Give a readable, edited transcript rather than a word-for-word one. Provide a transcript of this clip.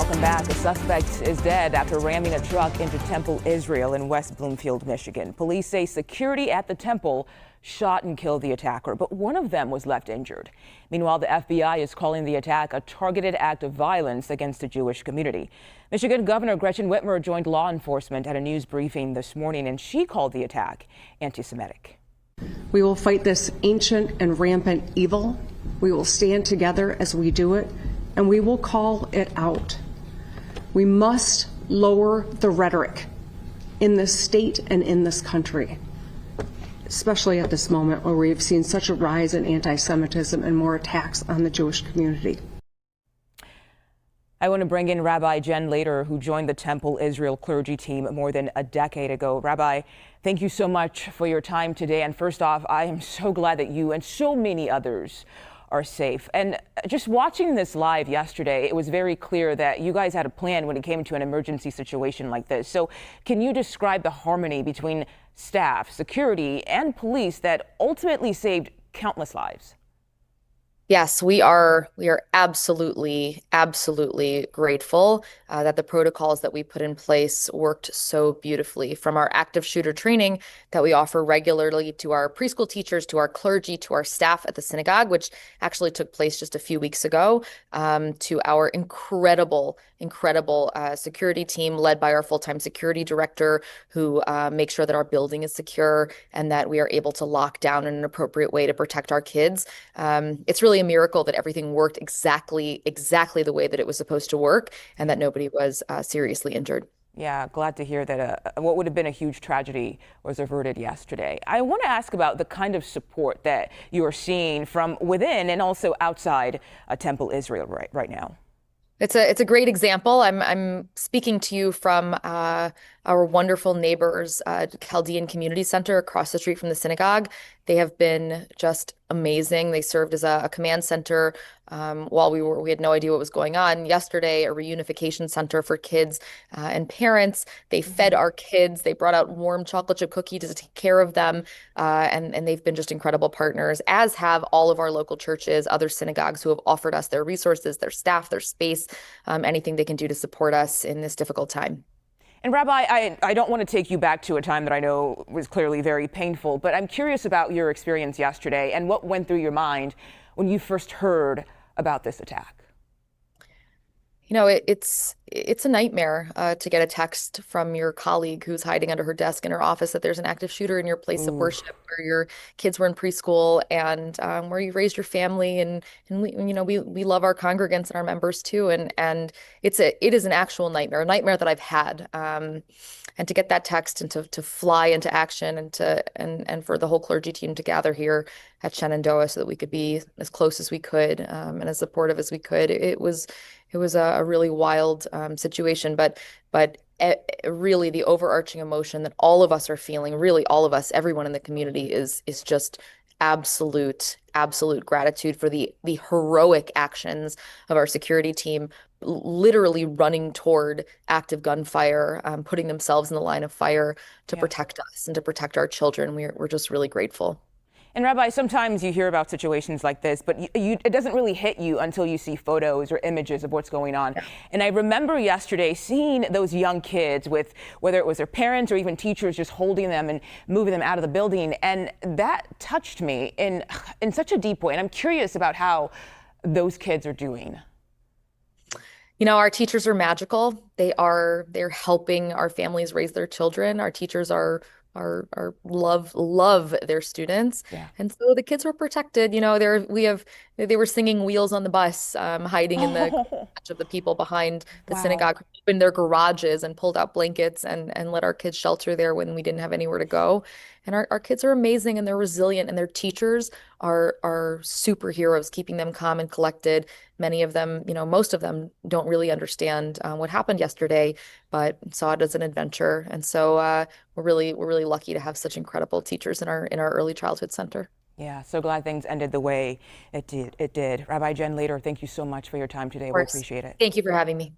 welcome back. A suspect is dead after ramming a truck into Temple Israel in West Bloomfield, Michigan. Police say security at the temple shot and killed the attacker, but one of them was left injured. Meanwhile, the FBI is calling the attack a targeted act of violence against the Jewish community. Michigan Governor Gretchen Whitmer joined law enforcement at a news briefing this morning, and she called the attack anti-Semitic. We will fight this ancient and rampant evil. We will stand together as we do it, and we will call it out. We must lower the rhetoric in this state and in this country, especially at this moment where we've seen such a rise in anti-Semitism and more attacks on the Jewish community. I want to bring in Rabbi Jen Lader, who joined the Temple Israel clergy team more than a decade ago. Rabbi, thank you so much for your time today. And first off, I am so glad that you and so many others are safe. And just watching this live yesterday, it was very clear that you guys had a plan when it came to an emergency situation like this. So can you describe the harmony between staff, security, and police that ultimately saved countless lives? Yes, we are absolutely grateful that the protocols that we put in place worked so beautifully, from our active shooter training that we offer regularly to our preschool teachers, to our clergy, to our staff at the synagogue, which actually took place just a few weeks ago, to our incredible security team led by our full-time security director, who makes sure that our building is secure and that we are able to lock down in an appropriate way to protect our kids. It's really a miracle that everything worked exactly the way that it was supposed to work, and that nobody was seriously injured. Yeah, glad to hear that what would have been a huge tragedy was averted yesterday. I want to ask about the kind of support that you are seeing from within and also outside Temple Israel right now. It's a great example. I'm speaking to you from our wonderful neighbors, Chaldean Community Center across the street from the synagogue. They have been just amazing. They served as a command center while we had no idea what was going on. Yesterday, a reunification center for kids and parents. They fed our kids. They brought out warm chocolate chip cookies to take care of them. And they've been just incredible partners, as have all of our local churches, other synagogues who have offered us their resources, their staff, their space, anything they can do to support us in this difficult time. And Rabbi, I don't want to take you back to a time that I know was clearly very painful, but I'm curious about your experience yesterday and what went through your mind when you first heard about this attack. You know, it's a nightmare to get a text from your colleague who's hiding under her desk in her office that there's an active shooter in your place of worship, where your kids were in preschool, and where you raised your family, and we love our congregants and our members too, and it is an actual nightmare, a nightmare that I've had, and to get that text and to fly into action, and for the whole clergy team to gather here at Shenandoah so that we could be as close as we could, and as supportive as we could. It was a really wild situation, but really the overarching emotion that all of us are feeling, really all of us, everyone in the community, is just absolute gratitude for the heroic actions of our security team, literally running toward active gunfire, putting themselves in the line of fire to protect us and to protect our children. We're just really grateful. And Rabbi, sometimes you hear about situations like this, but it doesn't really hit you until you see photos or images of what's going on. Yeah. And I remember yesterday seeing those young kids, with whether it was their parents or even teachers, just holding them and moving them out of the building. And that touched me in such a deep way. And I'm curious about how those kids are doing. You know, our teachers are magical. They're helping our families raise their children. Our teachers are love their students. Yeah. And so the kids were protected. You know, they were singing Wheels on the Bus, hiding in the catch of the people behind the synagogue, opened their garages and pulled out blankets and let our kids shelter there when we didn't have anywhere to go. And our kids are amazing, and they're resilient, and their teachers are superheroes, keeping them calm and collected. Many of them, most of them don't really understand what happened yesterday, but saw it as an adventure. And so we're really lucky to have such incredible teachers in our early childhood center. Yeah, so glad things ended the way it did. Rabbi Jen Lader, thank you so much for your time today. We appreciate it. Thank you for having me.